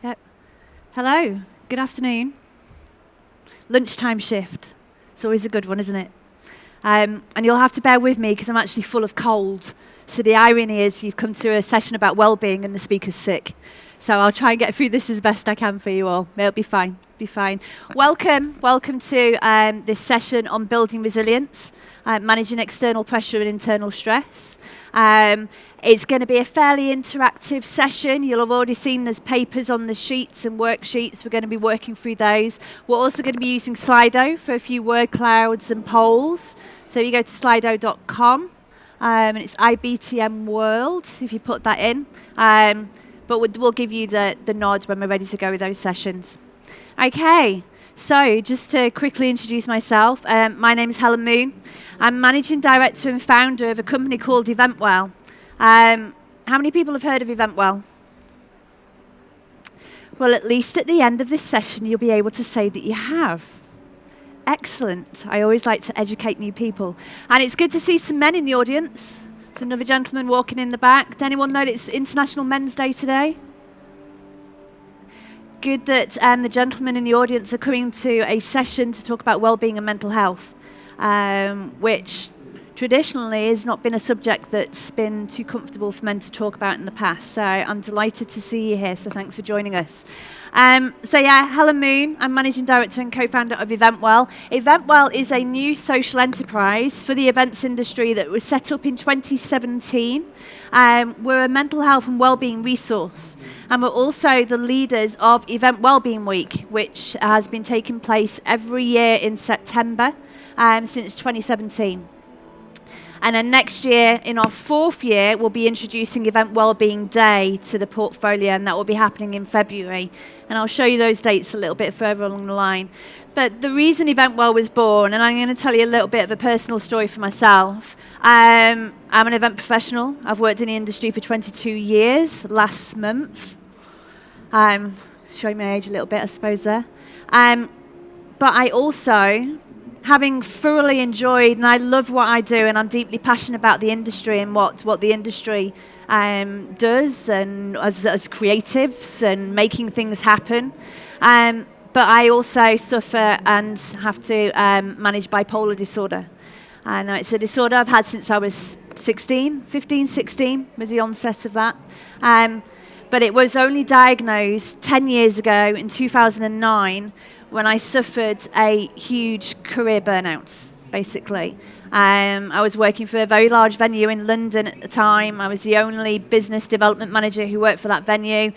Yep. Hello. Good afternoon. Lunchtime shift. It's always a good one, isn't it? And you'll have to bear with me because I'm actually full of cold. So the irony is you've come to a session about well-being and the speaker's sick. So I'll try and get through this as best I can for you all. It'll be fine. Be fine. Welcome to this session on building resilience, managing external pressure and internal stress. It's going to be a fairly interactive session. You'll have already seen there's papers on the sheets and worksheets. We're going to be working through those. We're also going to be using Slido for a few word clouds and polls. So you go to slido.com, and it's IBTM World, if you put that in. But we'll give you the nod when we're ready to go with those sessions. Okay, so just to quickly introduce myself, my name is Helen Moon. I'm Managing Director and Founder of a company called Eventwell. How many people have heard of Eventwell? Well, at least at the end of this session, you'll be able to say that you have. Excellent. I always like to educate new people. And it's good to see some men in the audience. There's another gentleman walking in the back. Does anyone know it's International Men's Day today? Good that the gentlemen in the audience are coming to a session to talk about well-being and mental health, which traditionally has not been a subject that's been too comfortable for men to talk about in the past. So I'm delighted to see you here, so thanks for joining us. Helen Moon, I'm Managing Director and Co-Founder of Eventwell. Eventwell is a new social enterprise for the events industry that was set up in 2017. We're a mental health and wellbeing resource, and we're also the leaders of Event Wellbeing Week, which has been taking place every year in September since 2017. And then next year, in our fourth year, we'll be introducing Event Wellbeing Day to the portfolio, and that will be happening in February. And I'll show you those dates a little bit further along the line. But the reason Eventwell was born, and I'm going to tell you a little bit of a personal story for myself. I'm an event professional. I've worked in the industry for 22 years last month. Showing my age a little bit, I suppose, there. But I also, having thoroughly enjoyed, and I love what I do, and I'm deeply passionate about the industry and what the industry does, and as creatives and making things happen. But I also suffer and have to manage bipolar disorder. And it's a disorder I've had since I was 16 was the onset of that. But it was only diagnosed 10 years ago in 2009 when I suffered a huge career burnout, basically. I was working for a very large venue in London at the time. I was the only business development manager who worked for that venue.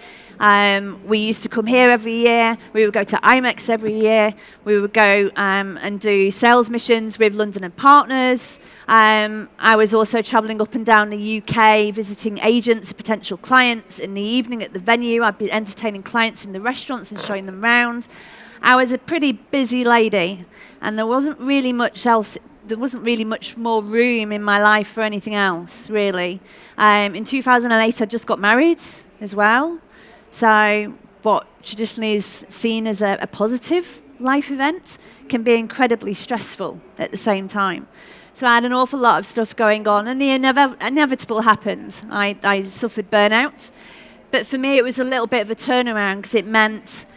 We used to come here every year. We would go to IMEX every year. We would go and do sales missions with London and partners. I was also travelling up and down the UK, visiting agents and potential clients. In the evening at the venue, I'd be entertaining clients in the restaurants and showing them around. I was a pretty busy lady, and there wasn't really much more room in my life for anything else, really. In 2008, I just got married as well. So what traditionally is seen as a positive life event can be incredibly stressful at the same time. So I had an awful lot of stuff going on, and the inevitable happened. I suffered burnout. But for me, it was a little bit of a turnaround because it meant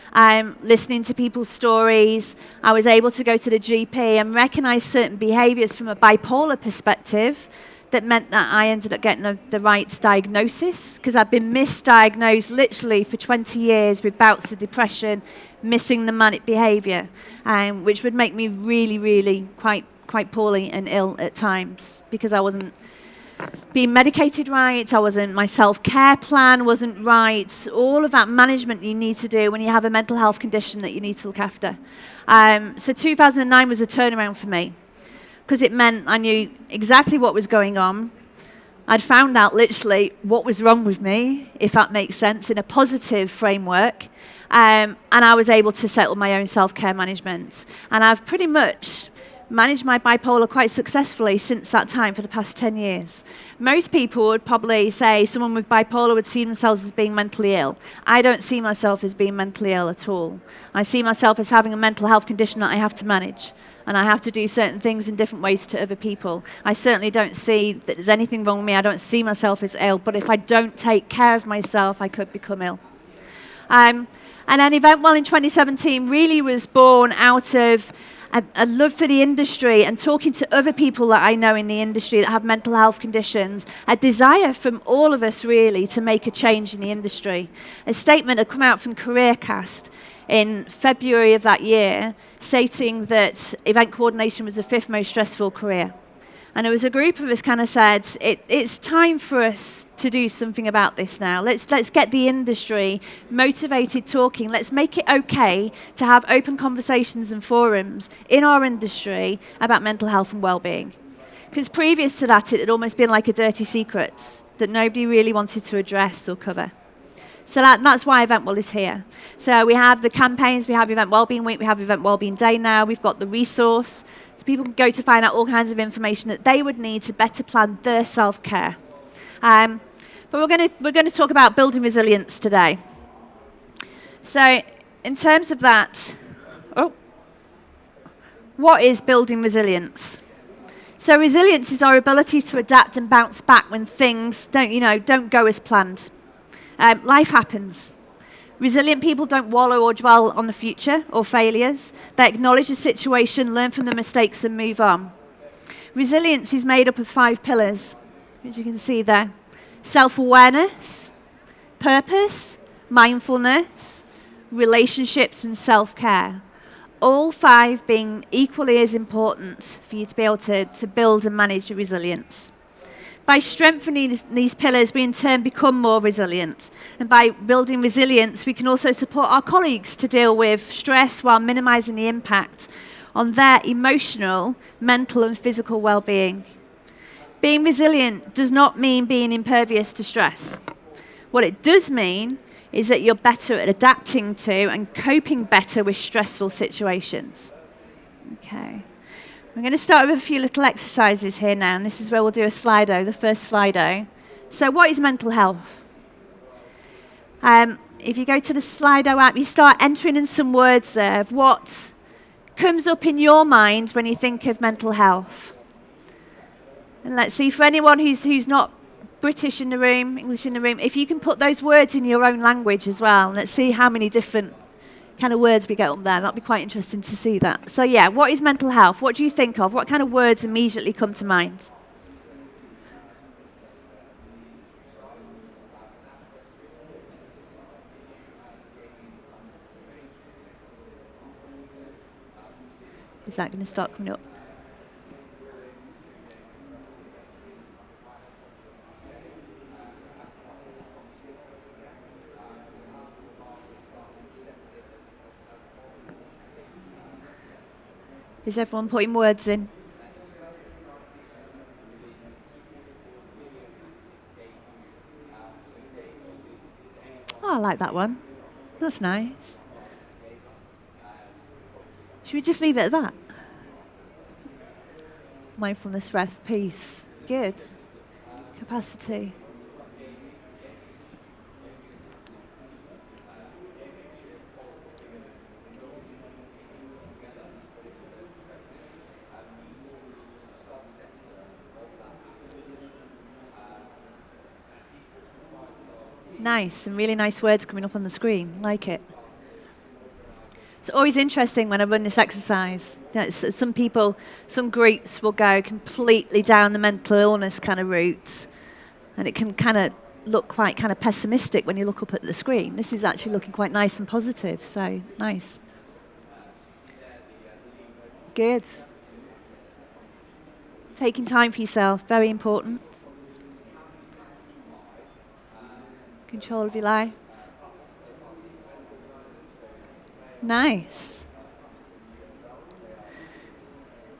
listening to people's stories. I was able to go to the GP and recognize certain behaviors from a bipolar perspective that meant that I ended up getting the right diagnosis, because I've been misdiagnosed literally for 20 years with bouts of depression, missing the manic behavior, which would make me really, really quite poorly and ill at times because I wasn't being medicated right, my self-care plan wasn't right, all of that management you need to do when you have a mental health condition that you need to look after. So 2009 was a turnaround for me because it meant I knew exactly what was going on. I'd found out literally what was wrong with me, if that makes sense, in a positive framework, and I was able to settle my own self-care management. And I've pretty much managed my bipolar quite successfully since that time for the past 10 years. Most people would probably say someone with bipolar would see themselves as being mentally ill. I don't see myself as being mentally ill at all. I see myself as having a mental health condition that I have to manage, and I have to do certain things in different ways to other people. I certainly don't see that there's anything wrong with me. I don't see myself as ill, but if I don't take care of myself, I could become ill. And then Eventwell in 2017 really was born out of a love for the industry and talking to other people that I know in the industry that have mental health conditions, a desire from all of us really to make a change in the industry. A statement had come out from CareerCast in February of that year stating that event coordination was the 5th most stressful career. And there was a group of us kind of said, it's time for us to do something about this now. Let's get the industry motivated talking. Let's make it okay to have open conversations and forums in our industry about mental health and well-being. Because previous to that, it had almost been like a dirty secret that nobody really wanted to address or cover. So that's why Eventwell is here. So we have the campaigns, we have Event Wellbeing Week, we have Event Wellbeing Day now, we've got the resource. So people can go to find out all kinds of information that they would need to better plan their self-care. But we're going to talk about building resilience today. So in terms of that, what is building resilience? So resilience is our ability to adapt and bounce back when things don't go as planned. Life happens. Resilient people don't wallow or dwell on the future or failures. They acknowledge the situation, learn from the mistakes, and move on. Resilience is made up of 5 pillars, which you can see there. Self-awareness, purpose, mindfulness, relationships, and self-care. All 5 being equally as important for you to be able to build and manage your resilience. By strengthening these pillars, we in turn become more resilient. And by building resilience, we can also support our colleagues to deal with stress while minimizing the impact on their emotional, mental, and physical well-being. Being resilient does not mean being impervious to stress. What it does mean is that you're better at adapting to and coping better with stressful situations. Okay. I'm going to start with a few little exercises here now, and this is where we'll do a Slido, the first Slido. So what is mental health? If you go to the Slido app, you start entering in some words there of what comes up in your mind when you think of mental health. And let's see, for anyone who's not British in the room, English in the room, if you can put those words in your own language as well, and let's see how many different kind of words we get up there. That'll be quite interesting to see that. So yeah, what is mental health? What do you think of? What kind of words immediately come to mind? Is that going to start coming up? Is everyone putting words in? Oh, I like that one. That's nice. Should we just leave it at that? Mindfulness, rest, peace. Good. Capacity. Nice, some really nice words coming up on the screen. Like it. It's always interesting when I run this exercise. Some people, some groups will go completely down the mental illness kind of route, and it can kind of look quite kind of pessimistic when you look up at the screen. This is actually looking quite nice and positive, so nice. Good. Taking time for yourself, very important. Control of your life. Nice.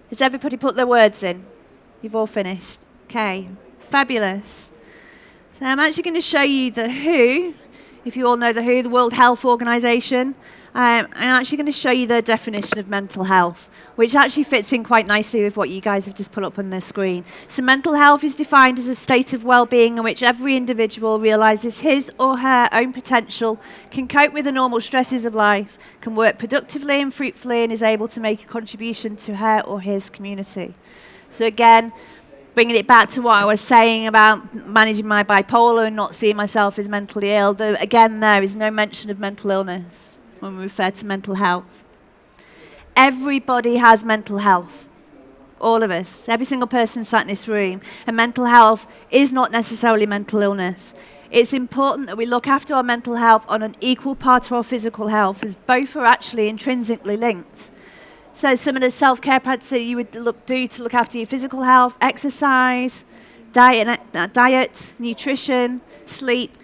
Has everybody put their words in? You've all finished? Okay, fabulous. So I'm actually going to show you the WHO, if you all know the WHO, the World Health Organization. I'm actually going to show you their definition of mental health, which actually fits in quite nicely with what you guys have just put up on the screen. So mental health is defined as a state of well-being in which every individual realizes his or her own potential, can cope with the normal stresses of life, can work productively and fruitfully, and is able to make a contribution to her or his community. So again, bringing it back to what I was saying about managing my bipolar and not seeing myself as mentally ill, again, there is no mention of mental illness when we refer to mental health. Everybody has mental health. All of us, every single person sat in this room. And mental health is not necessarily mental illness. It's important that we look after our mental health on an equal part to our physical health, as both are actually intrinsically linked. So some of the self-care practices that you would do to look after your physical health: exercise, diet, nutrition, sleep,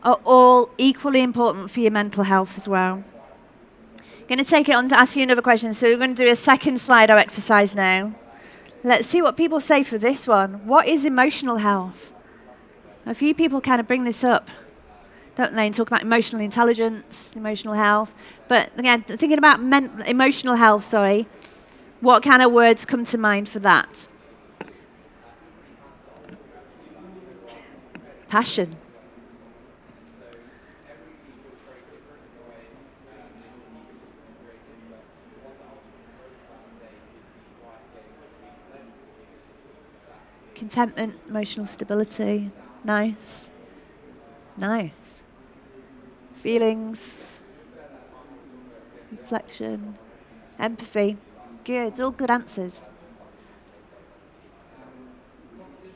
are all equally important for your mental health as well. I'm going to take it on to ask you another question. So we're going to do a second Slido exercise now. Let's see what people say for this one. What is emotional health? A few people kind of bring this up, don't they, and talk about emotional intelligence, emotional health. But again, thinking about emotional health, what kind of words come to mind for that? Passion. Contentment, emotional stability. Nice. Nice. Feelings. Reflection. Empathy. Good. All good answers.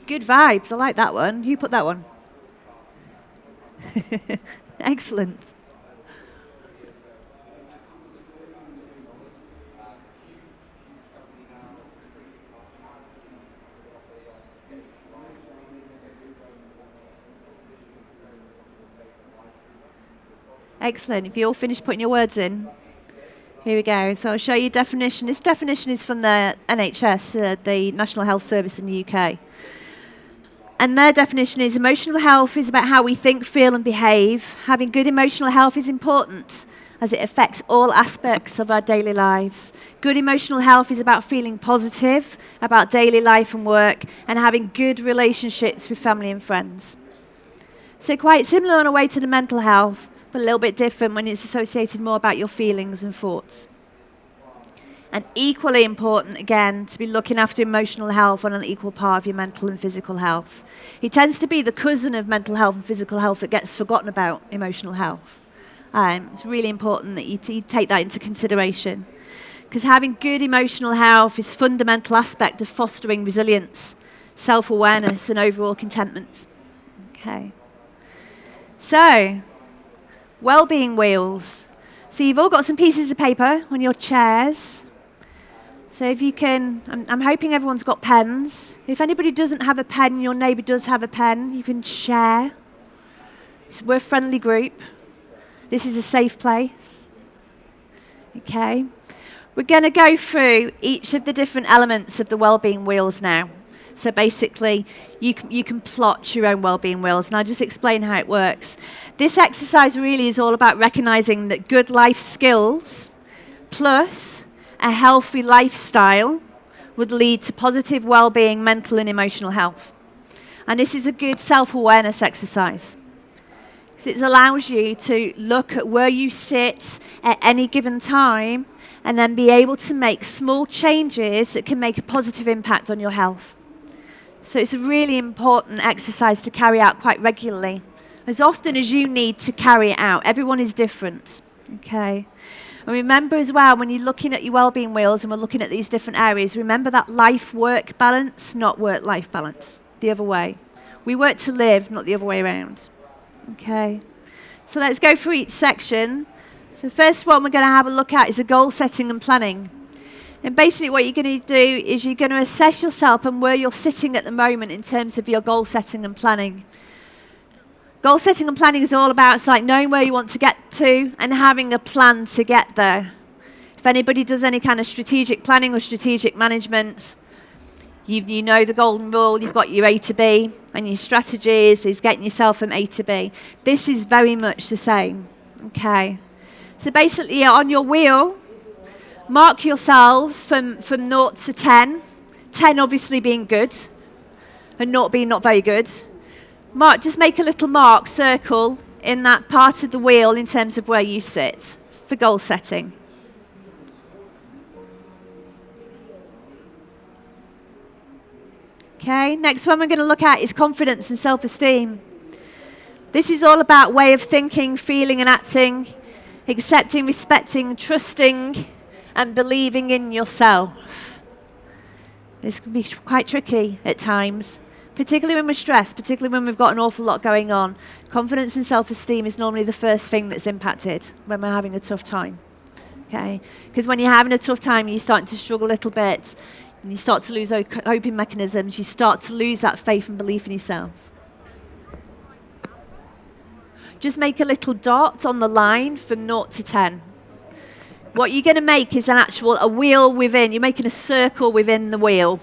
Good vibes. I like that one. Who put that one? Excellent. Excellent. If you all finished putting your words in, here we go. So I'll show you definition. This definition is from the NHS, the National Health Service in the UK. And their definition is: emotional health is about how we think, feel, and behave. Having good emotional health is important as it affects all aspects of our daily lives. Good emotional health is about feeling positive about daily life and work, and having good relationships with family and friends. So quite similar on a way to the mental health, but a little bit different when it's associated more about your feelings and thoughts. And equally important, again, to be looking after emotional health on an equal part of your mental and physical health. It tends to be the cousin of mental health and physical health that gets forgotten about emotional health. It's really important that you take that into consideration, because having good emotional health is a fundamental aspect of fostering resilience, self-awareness, and overall contentment. Okay. So, well-being wheels. So you've all got some pieces of paper on your chairs. So if you can, I'm hoping everyone's got pens. If anybody doesn't have a pen, your neighbour does have a pen, you can share. So we're a friendly group. This is a safe place. Okay. We're going to go through each of the different elements of the well-being wheels now. So basically, you can plot your own well-being wheels, and I'll just explain how it works. This exercise really is all about recognizing that good life skills plus a healthy lifestyle would lead to positive well-being, mental and emotional health. And this is a good self-awareness exercise, because it allows you to look at where you sit at any given time and then be able to make small changes that can make a positive impact on your health. So it's a really important exercise to carry out quite regularly, as often as you need to carry it out. Everyone is different, okay? And remember as well, when you're looking at your wellbeing wheels and we're looking at these different areas, remember that life-work balance, not work-life balance, the other way. We work to live, not the other way around, okay? So let's go through each section. So first one we're going to have a look at is the goal setting and planning. And basically what you're going to do is you're going to assess yourself and where you're sitting at the moment in terms of your goal setting and planning. Goal setting and planning is all about knowing where you want to get to and having a plan to get there. If anybody does any kind of strategic planning or strategic management, you know the golden rule. You've got your A to B, and your strategy is getting yourself from A to B. This is very much the same. Okay. So basically on your wheel, mark yourselves from 0 to 10. 10 obviously being good, and 0 being not very good. Just make a little mark, circle, in that part of the wheel in terms of where you sit for goal setting. Okay, next one we're going to look at is confidence and self-esteem. This is all about way of thinking, feeling and acting, accepting, respecting, trusting and believing in yourself. This can be quite tricky at times, particularly when we're stressed, particularly when we've got an awful lot going on. Confidence and self-esteem is normally the first thing that's impacted when we're having a tough time. Okay, because when you're having a tough time, you're starting to struggle a little bit, and you start to lose coping mechanisms, you start to lose that faith and belief in yourself. Just make a little dot on the line from 0 to 10. What you're going to make is a wheel within. You're making a circle within the wheel.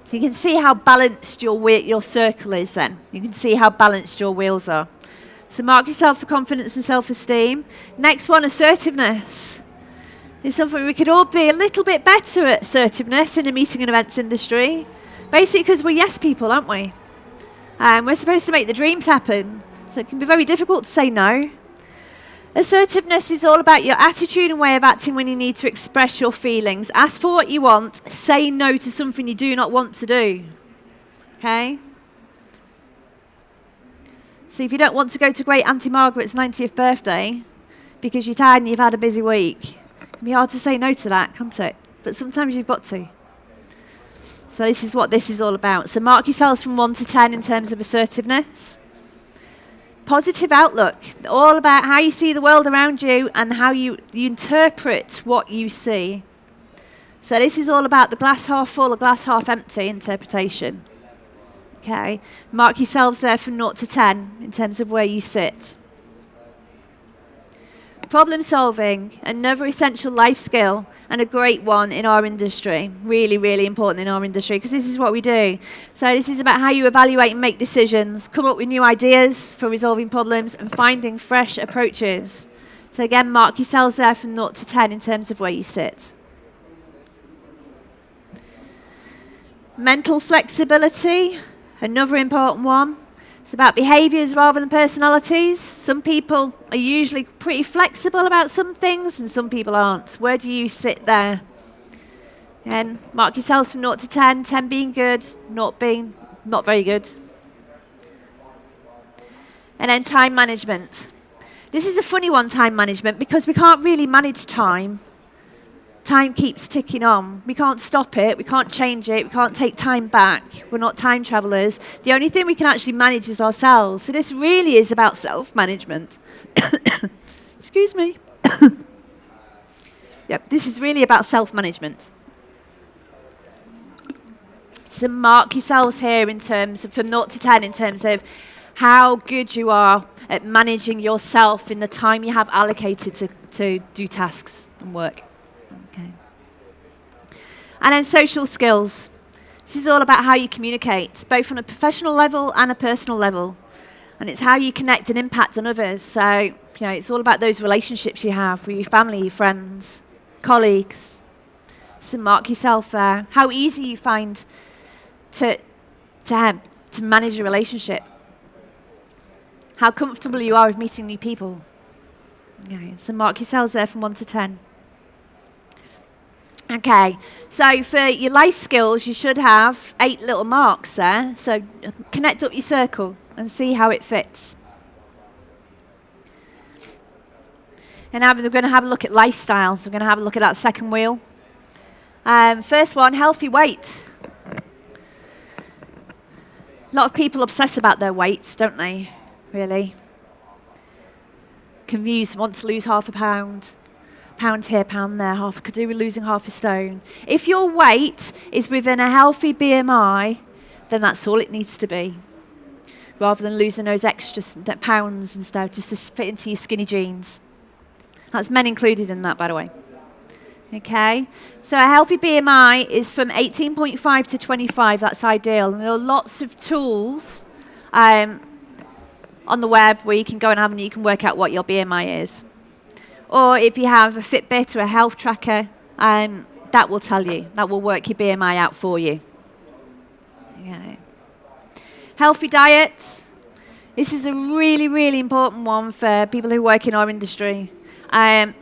So you can see how balanced your circle is then. You can see how balanced your wheels are. So mark yourself for confidence and self-esteem. Next one, assertiveness. It's something we could all be a little bit better at, assertiveness in the meeting and events industry. Basically because we're yes people, aren't we? We're supposed to make the dreams happen. So it can be very difficult to say no. Assertiveness is all about your attitude and way of acting when you need to express your feelings. Ask for what you want. Say no to something you do not want to do. Okay? So if you don't want to go to great Auntie Margaret's 90th birthday because you're tired and you've had a busy week, it can be hard to say no to that, can't it? But sometimes you've got to. So this is what this is all about. So mark yourselves from 1 to 10 in terms of assertiveness. Positive outlook, all about how you see the world around you and how you interpret what you see. So this is all about the glass half full or glass half empty interpretation. Okay, mark yourselves there from 0 to 10 in terms of where you sit. Problem solving, another essential life skill and a great one in our industry. Really, really important in our industry because this is what we do. So this is about how you evaluate and make decisions, come up with new ideas for resolving problems and finding fresh approaches. So again, mark yourselves there from 0 to 10 in terms of where you sit. Mental flexibility, another important one. It's about behaviours rather than personalities. Some people are usually pretty flexible about some things and some people aren't. Where do you sit there? And mark yourselves from 0 to 10, 10 being good, 0 being not very good. And then time management. This is a funny one, time management, because we can't really manage time. Time keeps ticking on. We can't stop it. We can't change it. We can't take time back. We're not time travelers. The only thing we can actually manage is ourselves. So this really is about self-management. Excuse me. Yep, this is really about self-management. So mark yourselves here in terms of from 0 to 10 in terms of how good you are at managing yourself in the time you have allocated to do tasks and work. Okay. And then social skills. This is all about how you communicate, both on a professional level and a personal level. And it's how you connect and impact on others. So, it's all about those relationships you have with your family, your friends, colleagues. So mark yourself there. How easy you find to manage a relationship. How comfortable you are with meeting new people. Okay, so mark yourselves there from 1 to 10. Okay, so for your life skills, you should have 8 little marks there. So connect up your circle and see how it fits. And now we're going to have a look at lifestyles. We're going to have a look at that second wheel. First one, healthy weight. A lot of people obsess about their weights, don't they? Really. Confused, want to lose half a pound. Pound here, pound there, could do with losing half a stone. If your weight is within a healthy BMI, then that's all it needs to be. Rather than losing those extra pounds and stuff just to fit into your skinny jeans. That's men included in that, by the way. Okay, so a healthy BMI is from 18.5 to 25, that's ideal. And there are lots of tools on the web where you can go and you can work out what your BMI is. Or if you have a Fitbit or a health tracker, that will tell you. That will work your BMI out for you. Okay. Healthy diet. This is a really, really important one for people who work in our industry.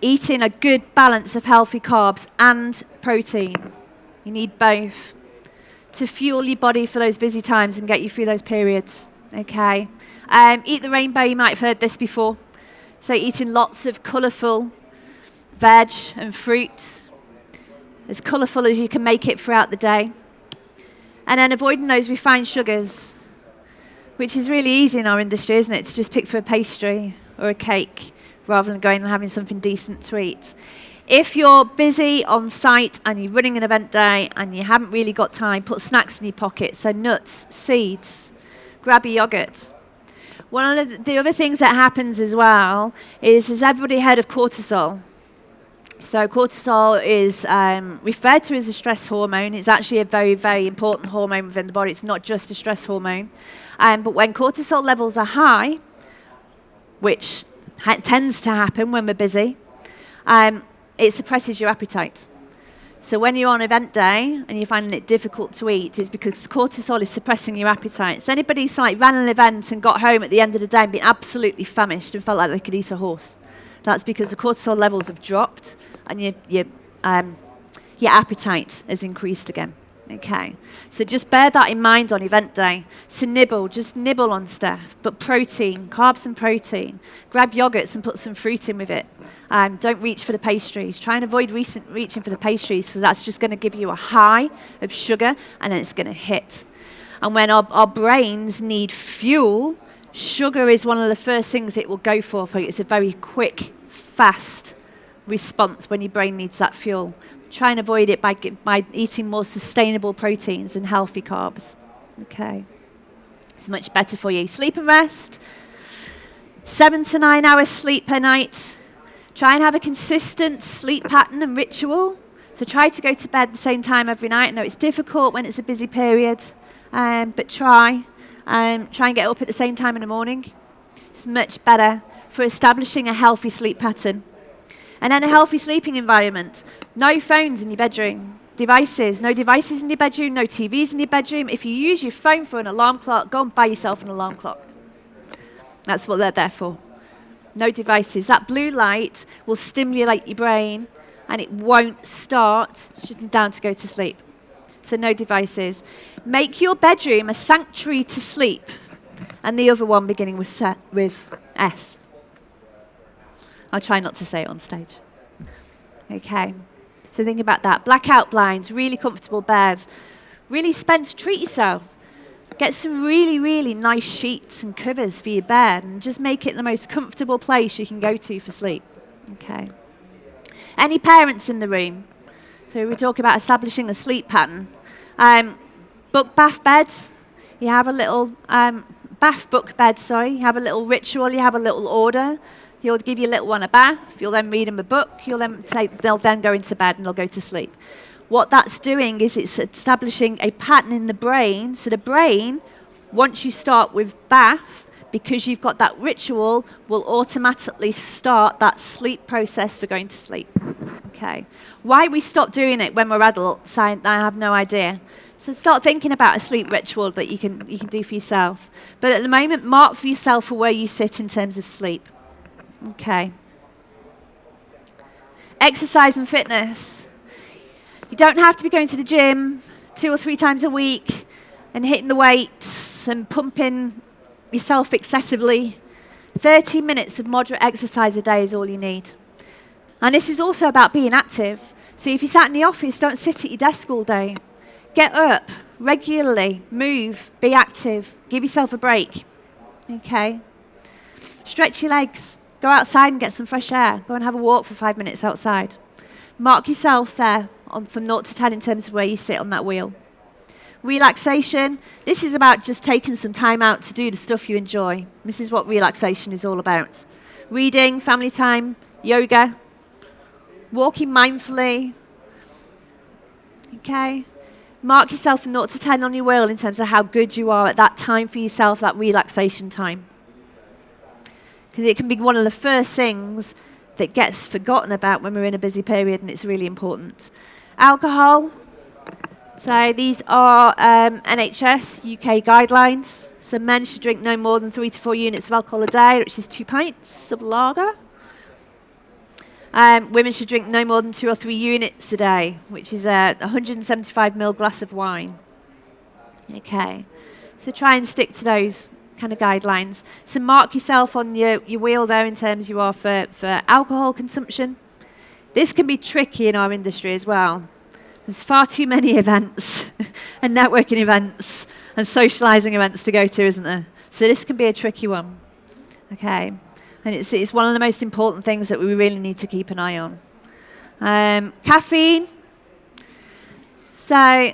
Eating a good balance of healthy carbs and protein. You need both. to fuel your body for those busy times and get you through those periods. Okay. Eat the rainbow, you might have heard this before. So eating lots of colourful veg and fruit, as colourful as you can make it throughout the day. And then avoiding those refined sugars, which is really easy in our industry, isn't it? To just pick for a pastry or a cake rather than going and having something decent to eat. If you're busy on site and you're running an event day and you haven't really got time, put snacks in your pocket. So nuts, seeds, grab a yogurt. One of the other things that happens as well is, has everybody heard of cortisol? So cortisol is referred to as a stress hormone. It's actually a very, very important hormone within the body. It's not just a stress hormone. But when cortisol levels are high, which tends to happen when we're busy, it suppresses your appetite. So when you're on event day and you're finding it difficult to eat, it's because cortisol is suppressing your appetite. So anybody who's ran an event and got home at the end of the day and been absolutely famished and felt like they could eat a horse, that's because the cortisol levels have dropped and your appetite has increased again. Okay, so just bear that in mind on event day. So just nibble on stuff, but protein, carbs and protein. Grab yogurts and put some fruit in with it. Don't reach for the pastries. Try and avoid reaching for the pastries, because that's just going to give you a high of sugar and then it's going to hit. And when our brains need fuel, sugar is one of the first things it will go for. It's a very quick, fast response when your brain needs that fuel. Try and avoid it by eating more sustainable proteins and healthy carbs. Okay. It's much better for you. Sleep and rest. 7 to 9 hours sleep per night. Try and have a consistent sleep pattern and ritual. So try to go to bed at the same time every night. I know it's difficult when it's a busy period, but try. Try and get up at the same time in the morning. It's much better for establishing a healthy sleep pattern. And then a healthy sleeping environment. No phones in your bedroom. No devices in your bedroom, no TVs in your bedroom. If you use your phone for an alarm clock, go and buy yourself an alarm clock. That's what they're there for. No devices. That blue light will stimulate your brain and it won't start shutting down to go to sleep. So no devices. Make your bedroom a sanctuary to sleep. And the other one beginning with S. I'll try not to say it on stage. Okay. So think about that. Blackout blinds, really comfortable bed. Really treat yourself. Get some really, really nice sheets and covers for your bed and just make it the most comfortable place you can go to for sleep. Okay. Any parents in the room? So we talk about establishing a sleep pattern. Book bath beds. You have a little book bed, You have a little ritual, you have a little order. You'll give your little one a bath. You'll then read them a book. They'll then go into bed and they'll go to sleep. What that's doing is it's establishing a pattern in the brain. So the brain, once you start with bath, because you've got that ritual, will automatically start that sleep process for going to sleep. Okay. Why we stop doing it when we're adults, I have no idea. So start thinking about a sleep ritual that you can do for yourself. But at the moment, mark for yourself for where you sit in terms of sleep. Okay. Exercise and fitness. You don't have to be going to the gym 2 or 3 times a week and hitting the weights and pumping yourself excessively. 30 minutes of moderate exercise a day is all you need. And this is also about being active. So if you sat in the office, don't sit at your desk all day. Get up regularly, move, be active, give yourself a break. Okay. Stretch your legs. Go outside and get some fresh air. Go and have a walk for 5 minutes outside. Mark yourself there from 0 to 10 in terms of where you sit on that wheel. Relaxation. This is about just taking some time out to do the stuff you enjoy. This is what relaxation is all about. Reading, family time, yoga, walking mindfully. Okay. Mark yourself from 0 to 10 on your wheel in terms of how good you are at that time for yourself, that relaxation time. Because it can be one of the first things that gets forgotten about when we're in a busy period, and it's really important. Alcohol. So these are NHS UK guidelines. So men should drink no more than 3 to 4 units of alcohol a day, which is 2 pints of lager. Women should drink no more than 2 or 3 units a day, which is a 175 ml glass of wine. Okay, so try and stick to those kind of guidelines. So mark yourself on your wheel there in terms you are for alcohol consumption. This can be tricky in our industry as well. There's far too many events and networking events and socializing events to go to, isn't there? So this can be a tricky one. Okay, and it's one of the most important things that we really need to keep an eye on. Caffeine. So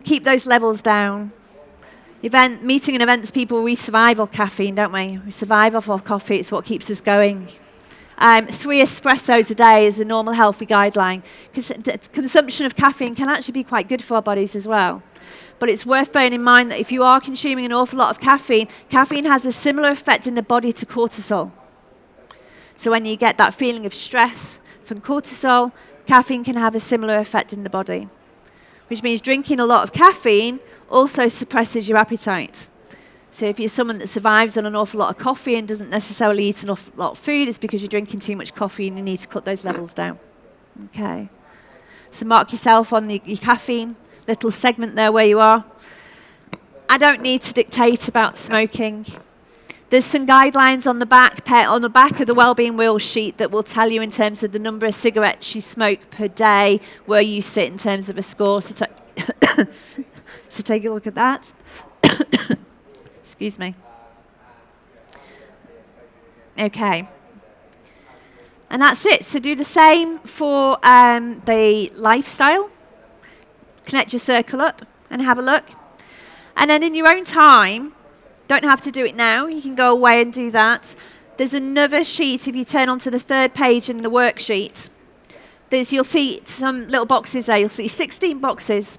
keep those levels down. Meeting and events people, we survive off caffeine, don't we? We survive off our coffee. It's what keeps us going. 3 espressos a day is a normal healthy guideline, because the consumption of caffeine can actually be quite good for our bodies as well. But it's worth bearing in mind that if you are consuming an awful lot of caffeine, caffeine has a similar effect in the body to cortisol. So when you get that feeling of stress from cortisol, caffeine can have a similar effect in the body, which means drinking a lot of caffeine also suppresses your appetite. So if you're someone that survives on an awful lot of coffee and doesn't necessarily eat an awful lot of food, it's because you're drinking too much coffee and you need to cut those levels down. Okay. So mark yourself on your caffeine, little segment there where you are. I don't need to dictate about smoking. There's some guidelines on the back of the wellbeing wheel sheet that will tell you in terms of the number of cigarettes you smoke per day, where you sit in terms of a score. So take a look at that. Excuse me. Okay. And that's it. So do the same for the lifestyle. Connect your circle up and have a look. And then in your own time, don't have to do it now. You can go away and do that. There's another sheet. If you turn onto the 3rd page in the worksheet, you'll see some little boxes there. You'll see 16 boxes.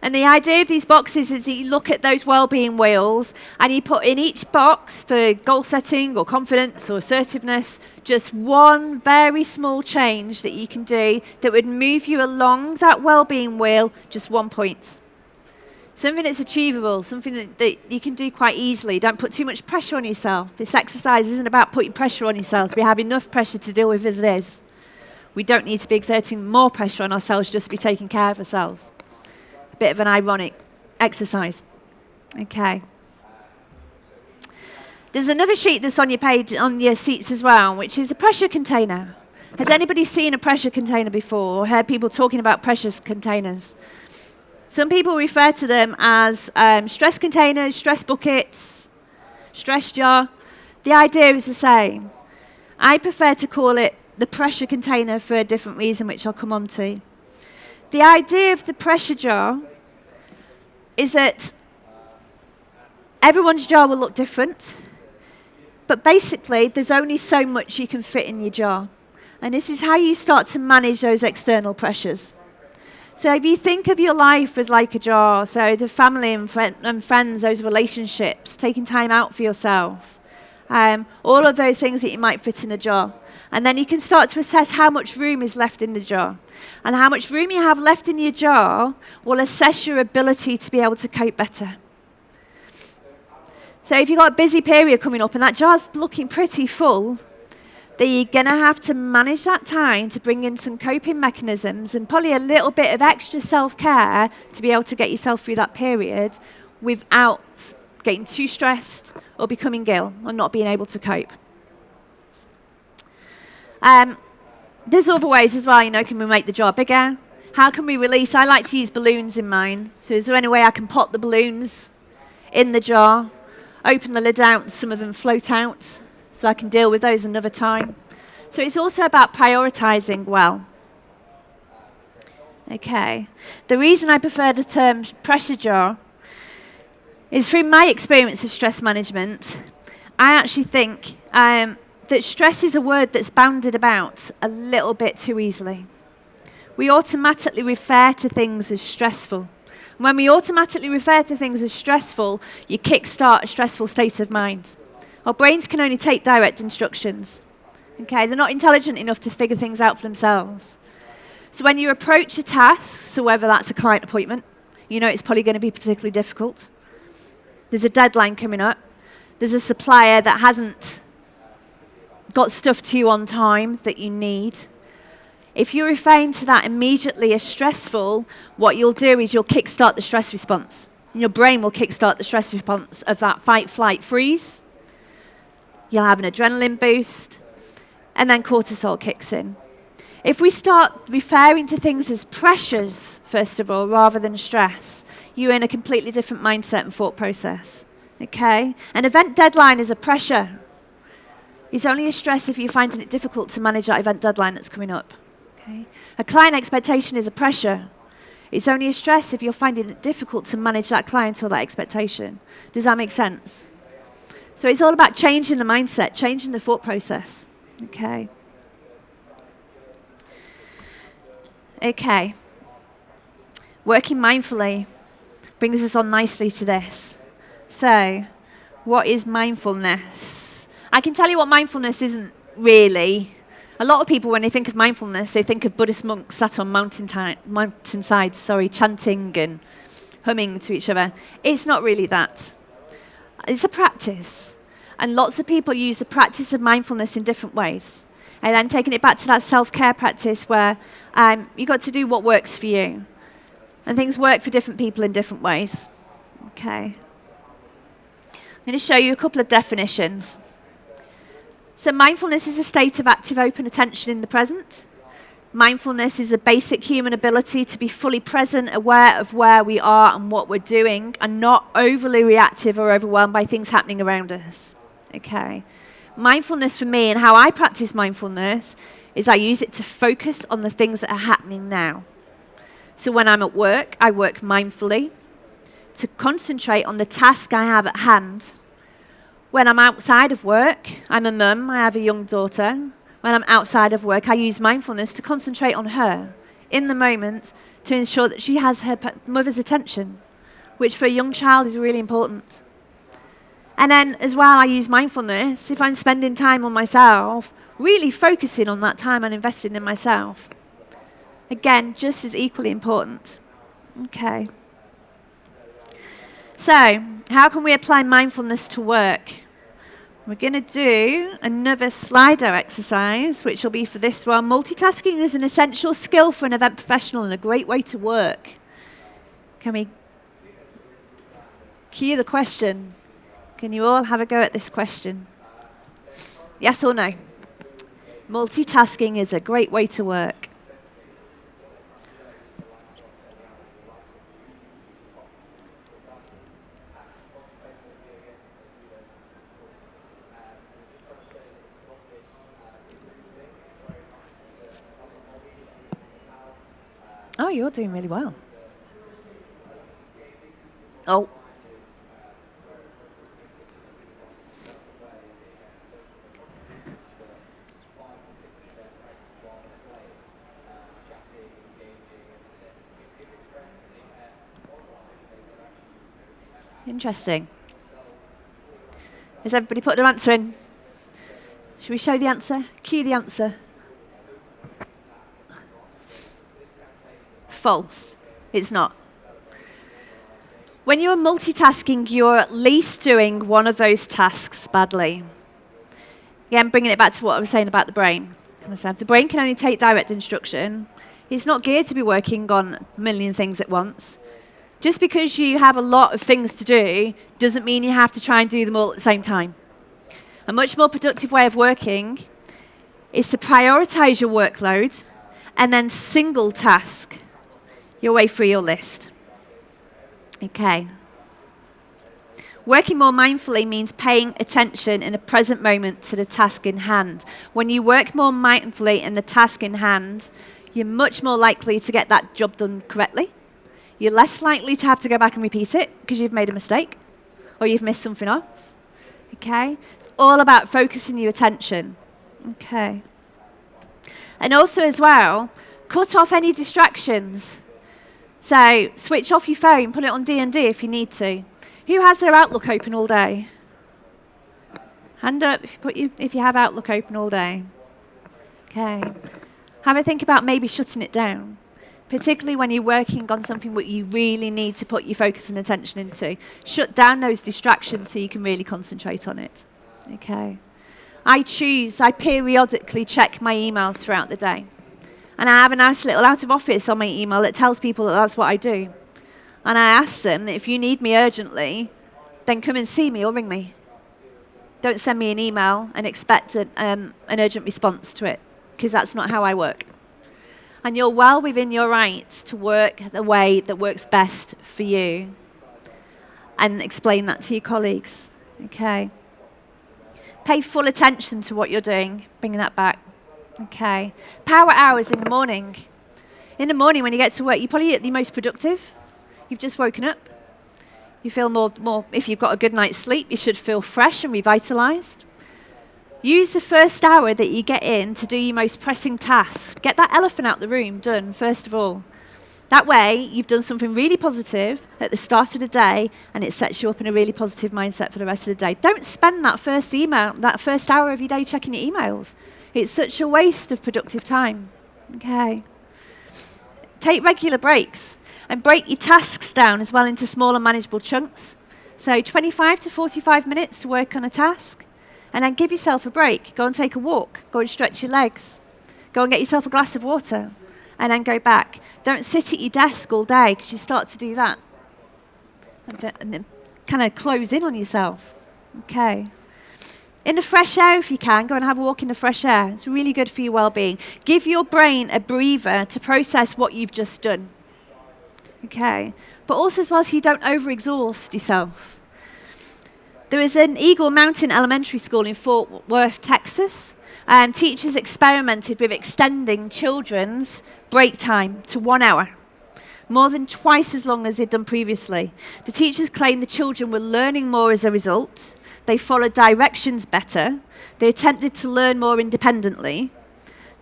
And the idea of these boxes is that you look at those well-being wheels and you put in each box for goal setting or confidence or assertiveness just one very small change that you can do that would move you along that well-being wheel just 1 point. Something that's achievable, something that you can do quite easily. Don't put too much pressure on yourself. This exercise isn't about putting pressure on yourselves. We have enough pressure to deal with as it is. We don't need to be exerting more pressure on ourselves just to be taking care of ourselves. A bit of an ironic exercise. Okay. There's another sheet that's on your page, on your seats as well, which is a pressure container. Has anybody seen a pressure container before or heard people talking about pressure containers? Some people refer to them as stress containers, stress buckets, stress jar. The idea is the same. I prefer to call it the pressure container for a different reason, which I'll come on to. The idea of the pressure jar is that everyone's jar will look different, but basically there's only so much you can fit in your jar. And this is how you start to manage those external pressures. So if you think of your life as like a jar, so the family and friends, those relationships, taking time out for yourself, all of those things that you might fit in a jar. And then you can start to assess how much room is left in the jar. And how much room you have left in your jar will assess your ability to be able to cope better. So if you've got a busy period coming up and that jar's looking pretty full, then you're going to have to manage that time to bring in some coping mechanisms and probably a little bit of extra self-care to be able to get yourself through that period without getting too stressed or becoming ill or not being able to cope. There's other ways as well, can we make the jar bigger? How can we release? I like to use balloons in mine. So is there any way I can pot the balloons in the jar, open the lid out and some of them float out so I can deal with those another time? So it's also about prioritizing well. Okay. The reason I prefer the term pressure jar is through my experience of stress management, I actually think that stress is a word that's bandied about a little bit too easily. We automatically refer to things as stressful. And when we automatically refer to things as stressful, you kickstart a stressful state of mind. Our brains can only take direct instructions. Okay, they're not intelligent enough to figure things out for themselves. So when you approach a task, so whether that's a client appointment, it's probably going to be particularly difficult. There's a deadline coming up. There's a supplier that hasn't got stuff to you on time that you need. If you're referring to that immediately as stressful, what you'll do is you'll kickstart the stress response. And your brain will kickstart the stress response of that fight, flight, freeze. You'll have an adrenaline boost, and then cortisol kicks in. If we start referring to things as pressures, first of all, rather than stress, you're in a completely different mindset and thought process. Okay? An event deadline is a pressure. It's only a stress if you're finding it difficult to manage that event deadline that's coming up. Okay? A client expectation is a pressure. It's only a stress if you're finding it difficult to manage that client or that expectation. Does that make sense? So it's all about changing the mindset, changing the thought process. Okay. Okay. Working mindfully brings us on nicely to this. So, what is mindfulness? I can tell you what mindfulness isn't really. A lot of people, when they think of mindfulness, they think of Buddhist monks sat on mountainsides, chanting and humming to each other. It's not really that. It's a practice. And lots of people use the practice of mindfulness in different ways. And then taking it back to that self-care practice where you've got to do what works for you. And things work for different people in different ways. Okay. I'm going to show you a couple of definitions. So mindfulness is a state of active open attention in the present. Mindfulness is a basic human ability to be fully present, aware of where we are and what we're doing, and not overly reactive or overwhelmed by things happening around us. Okay. Mindfulness for me and how I practice mindfulness is I use it to focus on the things that are happening now. So when I'm at work, I work mindfully to concentrate on the task I have at hand. When I'm outside of work, I'm a mum, I have a young daughter. When I'm outside of work, I use mindfulness to concentrate on her in the moment to ensure that she has her mother's attention, which for a young child is really important. And then as well, I use mindfulness if I'm spending time on myself, really focusing on that time and investing in myself. Again, just as equally important. Okay. So, how can we apply mindfulness to work? We're going to do another Slido exercise, which will be for this one. Multitasking is an essential skill for an event professional and a great way to work. Can we cue the question? Can you all have a go at this question? Yes or no? Multitasking is a great way to work. Oh, you're doing really well. Oh. Interesting. Has everybody put their answer in? Should we show the answer? Cue the answer. False. It's not. When you're multitasking, you're at least doing one of those tasks badly. Again, bringing it back to what I was saying about the brain. The brain can only take direct instruction. It's not geared to be working on a million things at once. Just because you have a lot of things to do doesn't mean you have to try and do them all at the same time. A much more productive way of working is to prioritize your workload and then single task your way through your list. Okay. Working more mindfully means paying attention in the present moment to the task in hand. When you work more mindfully in the task in hand, you're much more likely to get that job done correctly. You're less likely to have to go back and repeat it because you've made a mistake or you've missed something off. Okay? It's all about focusing your attention. Okay. And also as well, cut off any distractions. So switch off your phone, put it on D&D if you need to. Who has their Outlook open all day? Hand up if you have Outlook open all day. Okay. Have a think about maybe shutting it down, particularly when you're working on something that you really need to put your focus and attention into. Shut down those distractions so you can really concentrate on it. Okay. I periodically check my emails throughout the day. And I have a nice little out of office on my email that tells people that that's what I do. And I ask them that if you need me urgently, then come and see me or ring me. Don't send me an email and expect an urgent response to it, because that's not how I work. And you're well within your rights to work the way that works best for you. And explain that to your colleagues. Okay. Pay full attention to what you're doing, bringing that back. Okay. Power hours in the morning. In the morning when you get to work, you're probably at the most productive. You've just woken up. You feel more, if you've got a good night's sleep, you should feel fresh and revitalized. Use the first hour that you get in to do your most pressing tasks. Get that elephant out the room done, first of all. That way, you've done something really positive at the start of the day, and it sets you up in a really positive mindset for the rest of the day. Don't spend that first hour of your day checking your emails. It's such a waste of productive time. Okay. Take regular breaks and break your tasks down as well into smaller manageable chunks. So 25 to 45 minutes to work on a task, and then give yourself a break. Go and take a walk. Go and stretch your legs. Go and get yourself a glass of water, and then go back. Don't sit at your desk all day, because you start to do that. And then kind of close in on yourself. Okay. In the fresh air, if you can, go and have a walk in the fresh air. It's really good for your well-being. Give your brain a breather to process what you've just done. Okay. But also as well so you don't overexhaust yourself. There is an Eagle Mountain Elementary School in Fort Worth, Texas, and teachers experimented with extending children's break time to 1 hour, more than twice as long as they'd done previously. The teachers claimed the children were learning more as a result. They followed directions better. They attempted to learn more independently.